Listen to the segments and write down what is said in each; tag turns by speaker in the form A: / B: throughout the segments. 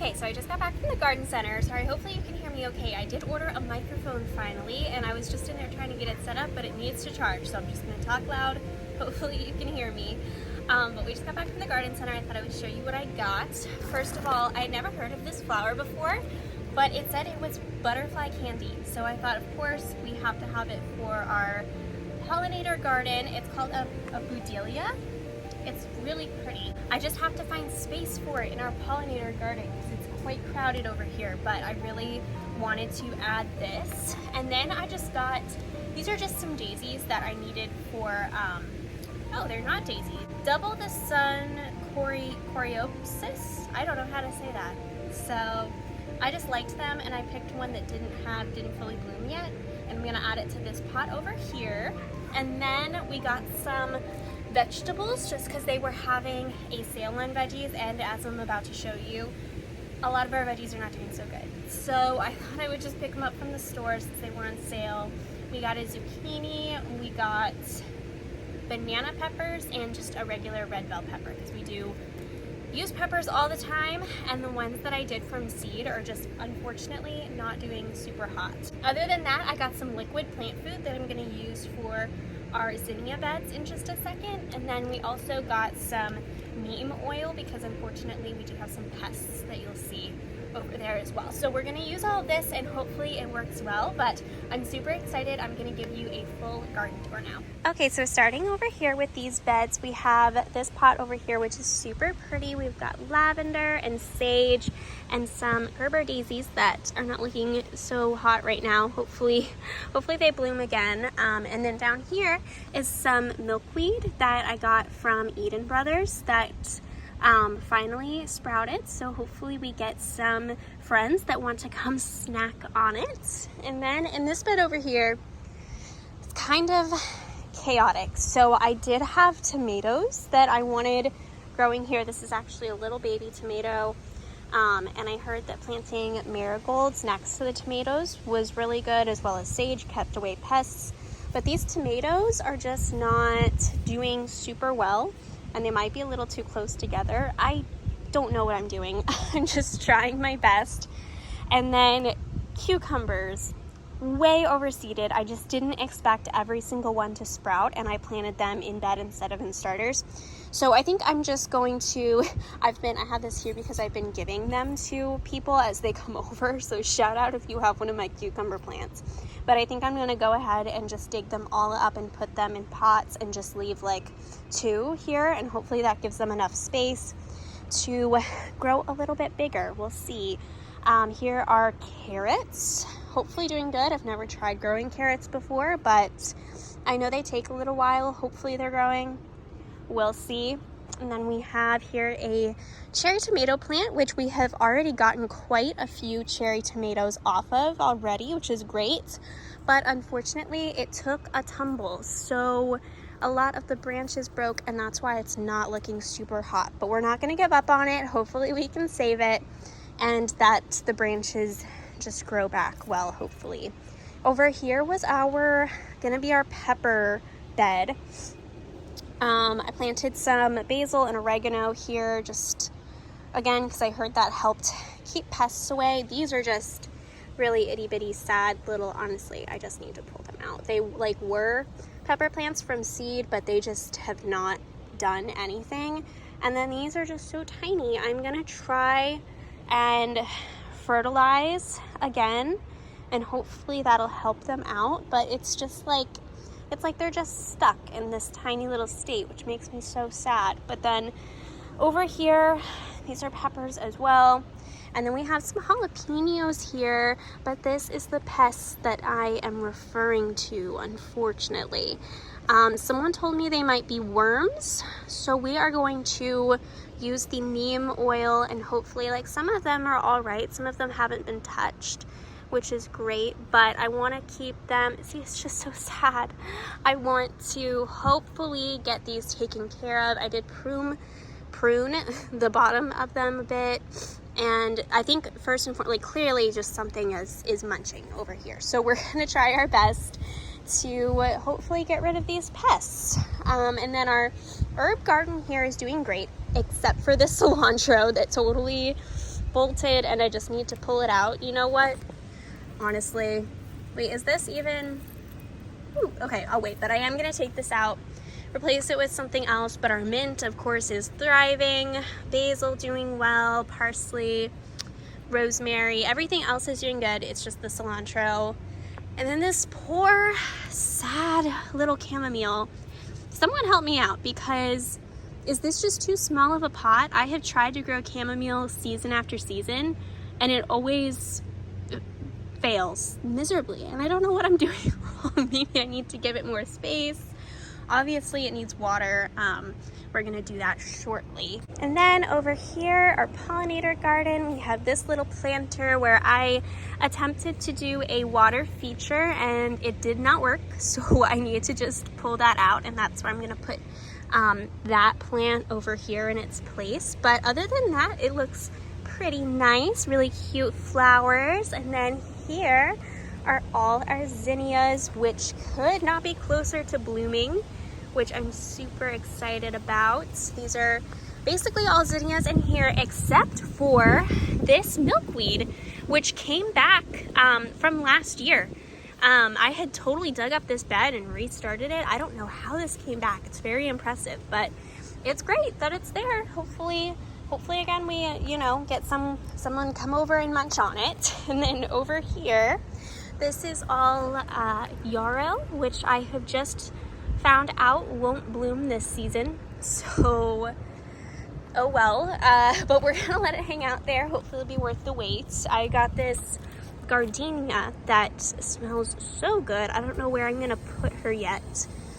A: Okay, so I just got back from the garden center. Sorry, hopefully you can hear me okay. I did order a microphone finally, and I was just in there trying to get it set up, but it needs to charge, so I'm just gonna talk loud. Hopefully you can hear me. But we just got back from the garden center. I thought I would show you what I got. First of all, I had never heard of this flower before, but it said it was butterfly candy. So I thought, of course, we have to have it for our pollinator garden. It's called a budelia. It's really pretty. I just have to find space for it in our pollinator garden because it's quite crowded over here, but I really wanted to add this. And then I just got, these are just some daisies that I needed for, oh, they're not daisies. Double the Sun Coreopsis. I don't know how to say that. So I just liked them and I picked one that didn't fully bloom yet. And I'm gonna add it to this pot over here. And then we got some vegetables just because they were having a sale on veggies, and as I'm about to show you, a lot of our veggies are not doing so good. So I thought I would just pick them up from the store since they were on sale. We got a zucchini, we got banana peppers, and just a regular red bell pepper because we do use peppers all the time, and the ones that I did from seed are just unfortunately not doing super hot. Other than that, I got some liquid plant food that I'm going to use for our zinnia beds in just a second, and then we also got some neem oil because unfortunately we do have some pests that you'll see over there as well. So we're going to use all of this and hopefully it works well, but I'm super excited. I'm going to give you a full garden tour now. Okay, so starting over here with these beds, we have this pot over here which is super pretty. We've got lavender and sage and some Gerber daisies that are not looking so hot right now. Hopefully they bloom again. And then down here is some milkweed that I got from Eden Brothers that finally sprouted, so hopefully we get some friends that want to come snack on it. And then in this bed over here, it's kind of chaotic. So I did have tomatoes that I wanted growing here. This is actually a little baby tomato, and I heard that planting marigolds next to the tomatoes was really good, as well as sage kept away pests. But these tomatoes are just not doing super well, and they might be a little too close together. I don't know what I'm doing. I'm just trying my best. And then cucumbers, way overseeded. I just didn't expect every single one to sprout, and I planted them in bed instead of in starters. So I think I'm just going to, I have this here because I've been giving them to people as they come over. So shout out if you have one of my cucumber plants. But I think I'm gonna go ahead and just dig them all up and put them in pots and just leave like 2 here, and hopefully that gives them enough space to grow a little bit bigger. We'll see. Here are carrots, hopefully doing good. I've never tried growing carrots before, but I know they take a little while. Hopefully they're growing. We'll see. And then we have here a cherry tomato plant, which we have already gotten quite a few cherry tomatoes off of already, which is great. But unfortunately, it took a tumble. So a lot of the branches broke, and that's why it's not looking super hot. But we're not going to give up on it. Hopefully we can save it and that the just grow back well, hopefully. Over here was gonna be our pepper bed. I planted some basil and oregano here, just again because I heard that helped keep pests away. These are just really itty bitty sad little, honestly, I just need to pull them out. They were pepper plants from seed, but they just have not done anything. And then these are just so tiny. I'm gonna try and fertilize again, and hopefully that'll help them out. But it's just it's like they're just stuck in this tiny little state, which makes me so sad. But then over here, these are peppers as well. And then we have some jalapenos here, but this is the pests that I am referring to, unfortunately. Someone told me they might be worms, so we are going to use the neem oil, and hopefully some of them are all right. Some of them haven't been touched, which is great, but I want to keep them. See, it's just so sad. I want to hopefully get these taken care of. I did prune the bottom of them a bit, and I think first and foremost, clearly just something is munching over here. So we're gonna try our best to hopefully get rid of these pests. And then our herb garden here is doing great, except for the cilantro that totally bolted and I just need to pull it out. You know what? Honestly, wait, is this even... Ooh, okay, I'll wait, but I am gonna take this out, replace it with something else. But our mint, of course, is thriving. Basil doing well, parsley, rosemary, everything else is doing good. It's just the cilantro. And then this poor, sad little chamomile. Someone help me out, because is this just too small of a pot? I have tried to grow chamomile season after season, and it always fails miserably, and I don't know what I'm doing wrong. Maybe I need to give it more space. Obviously it needs water. We're gonna do that shortly. And then over here, our pollinator garden, we have this little planter where I attempted to do a water feature and it did not work, so I need to just pull that out, and that's where I'm gonna put that plant over here in its place. But other than that, it looks pretty nice, really cute flowers. And then here are all our zinnias, which could not be closer to blooming, which I'm super excited about. These are basically all zinnias in here except for this milkweed, which came back from last year. I had totally dug up this bed and restarted it. I don't know how this came back. It's very impressive, but it's great that it's there. Hopefully again we get someone come over and munch on it. And then over here, this is all yarrow, which I have just found out won't bloom this season, so oh well. But we're gonna let it hang out there. Hopefully it'll be worth the wait. I got this gardenia that smells so good. I don't know where I'm gonna put her yet,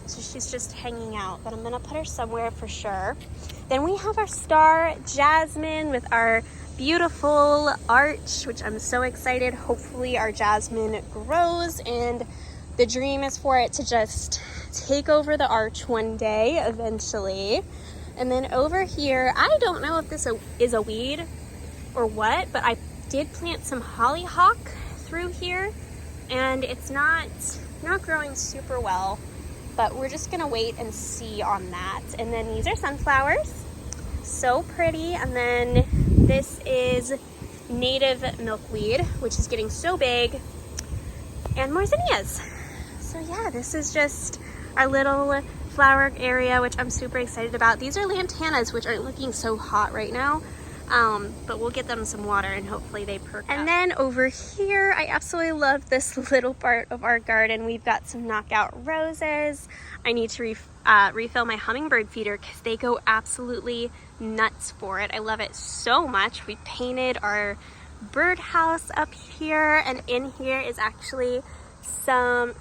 A: so she's just hanging out, but I'm gonna put her somewhere for sure. Then we have our star jasmine with our beautiful arch, which I'm so excited. Hopefully our jasmine grows, and the dream is for it to just take over the arch one day eventually. And then over here, I don't know if this is a weed or what, but I did plant some hollyhock through here, and it's not growing super well, but we're just gonna wait and see on that. And then these are sunflowers, so pretty. And then this is native milkweed, which is getting so big, and more zinnias. So yeah, this is just our little flower area, which I'm super excited about. These are lantanas, which aren't looking so hot right now, but we'll get them some water and hopefully they perk up. And then over here, I absolutely love this little part of our garden. We've got some knockout roses. I need to refill my hummingbird feeder because they go absolutely nuts for it. I love it so much. We painted our birdhouse up here, and in here is actually some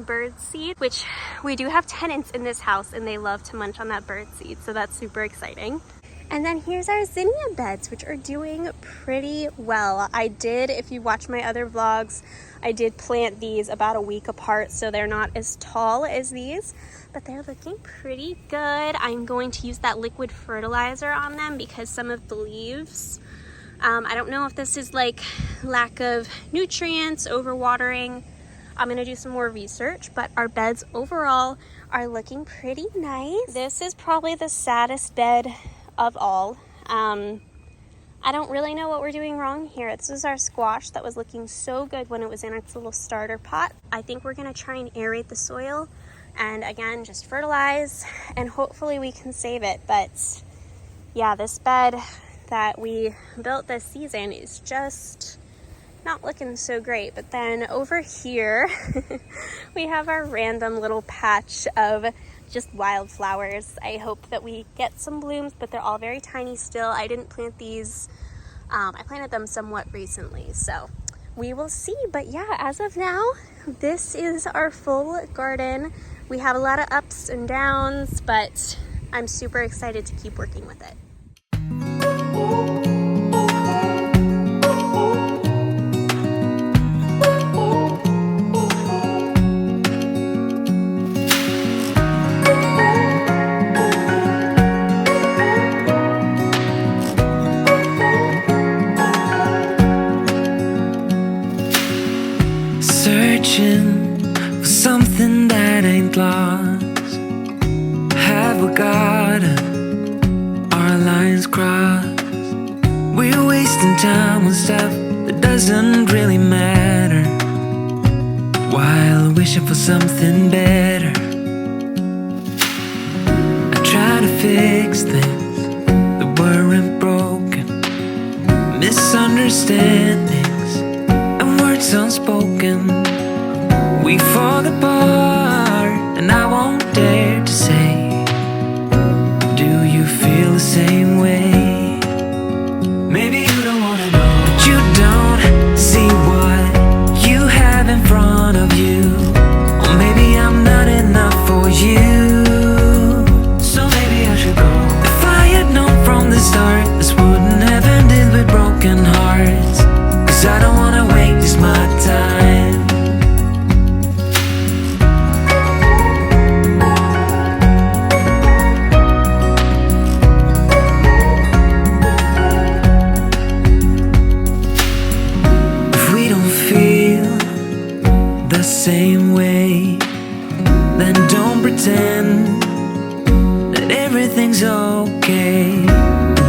A: bird seed, which we do have tenants in this house and they love to munch on that bird seed, so that's super exciting. And then here's our zinnia beds, which are doing pretty well. I did, if you watch my other vlogs, I did plant these about a week apart, so they're not as tall as these, but they're looking pretty good. I'm going to use that liquid fertilizer on them because some of the leaves, I don't know if this is like lack of nutrients, overwatering. I'm gonna do some more research, but our beds overall are looking pretty nice. This is probably the saddest bed of all. I don't really know what we're doing wrong here. This is our squash that was looking so good when it was in its little starter pot. I think we're gonna try and aerate the soil and again, just fertilize, and hopefully we can save it. But yeah, this bed that we built this season is just not looking so great. But then over here, we have our random little patch of just wildflowers. I hope that we get some blooms, but they're all very tiny still. I didn't plant these. I planted them somewhat recently, so we will see. But yeah, as of now, this is our full garden. We have a lot of ups and downs, but I'm super excited to keep working with it.
B: Searching for something that ain't lost. Have we got our lines crossed? We wasting time on stuff that doesn't really matter, while wishing for something better. I try to fix things that weren't broken, misunderstandings and words unspoken. We fall apart and I won't dare to say, do you feel the same way? Maybe you don't wanna know, but you don't see what you have in front of you. Or maybe I'm not enough for you, so maybe I should go. If I had known from the start, this wouldn't have ended with broken hearts. Cause I don't wanna waste my time. Same way, then don't pretend that everything's okay.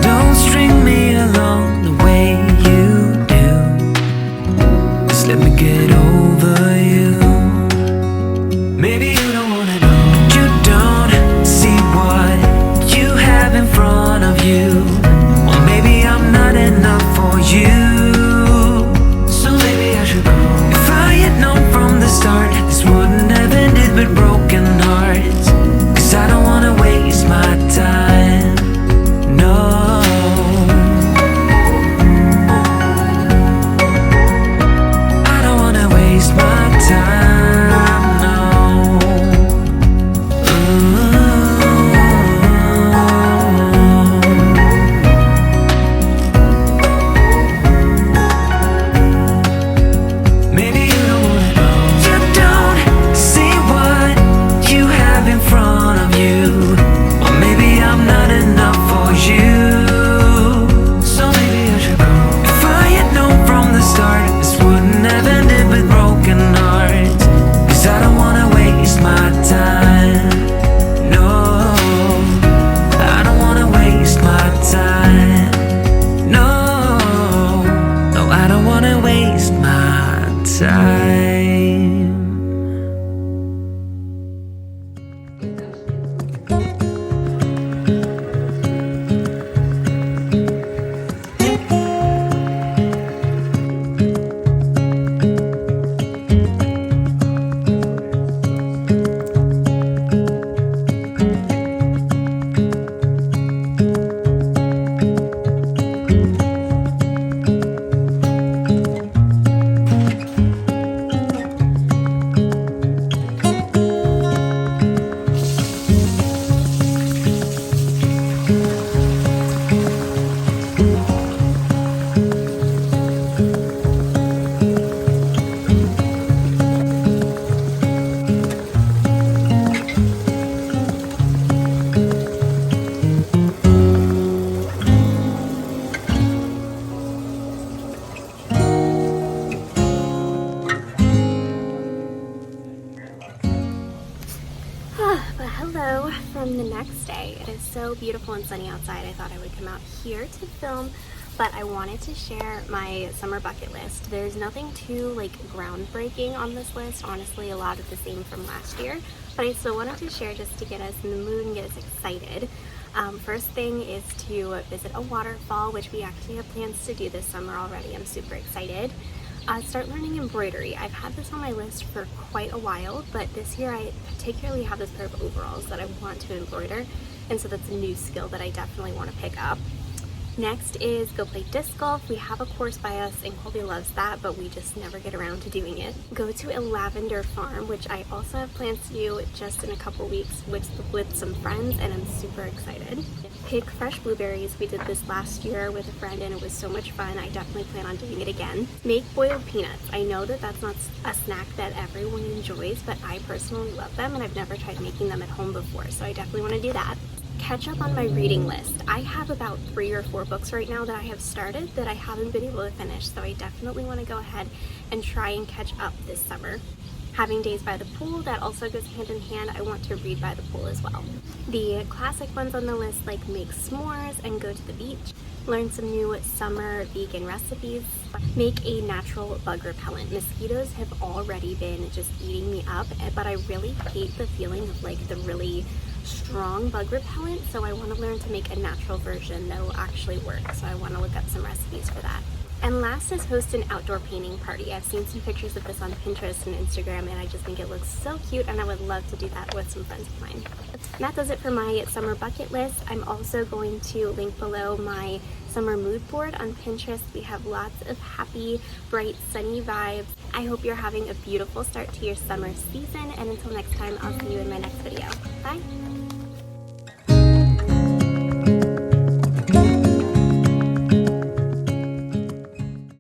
B: Don't string me along the way you do. Just let me get over you. Maybe you don't wanna know, but you don't see what you have in front of you. Or maybe I'm not enough for you, so maybe I should go. If I had known from the start, this wouldn't have ended with broken hearts. Cause I don't wanna waste my time, no. I don't wanna waste my time, no. Maybe you don't wanna know, you don't see what you have in front of you. Or maybe I'm not enough for you, so maybe I should go. If I had known from the start, this wouldn't have ended with broken hearts. Cause I don't wanna waste my time, no. I don't wanna waste my time, no. No, I don't wanna waste my time.
A: But hello from the next day. It is so beautiful and sunny outside. I thought I would come out here to film, but I wanted to share my summer bucket list. There's nothing too like groundbreaking on this list, honestly, a lot of the same from last year, but I still wanted to share just to get us in the mood and get us excited. First thing is to visit a waterfall, which we actually have plans to do this summer already. I'm super excited. Start learning embroidery. I've had this on my list for quite a while, but this year I particularly have this pair of overalls that I want to embroider, and so that's a new skill that I definitely want to pick up. Next is go play disc golf. We have a course by us and Colby loves that, but we just never get around to doing it. Go to a lavender farm, which I also have plans to do just in a couple weeks with some friends, and I'm super excited. Pick fresh blueberries. We did this last year with a friend and it was so much fun. I definitely plan on doing it again. Make boiled peanuts. I know that that's not a snack that everyone enjoys, but I personally love them and I've never tried making them at home before, so I definitely want to do that. Catch up on my reading list. I have about 3 or 4 books right now that I have started that I haven't been able to finish, so I definitely want to go ahead and try and catch up this summer. having days by the pool, that also goes hand in hand. I want to read by the pool as well. The classic ones on the list, like make s'mores and go to the beach, learn some new summer vegan recipes, make a natural bug repellent. Mosquitoes have already been just eating me up, but I really hate the feeling of like the really strong bug repellent, so I want to learn to make a natural version that will actually work. So I want to look up some recipes for that. And last is host an outdoor painting party. I've seen some pictures of this on Pinterest and Instagram, and I just think it looks so cute, and I would love to do that with some friends of mine. And that does it for my summer bucket list. I'm also going to link below my summer mood board on Pinterest. We have lots of happy, bright, sunny vibes. I hope you're having a beautiful start to your summer season, and until next time, I'll see you in my next video. Bye!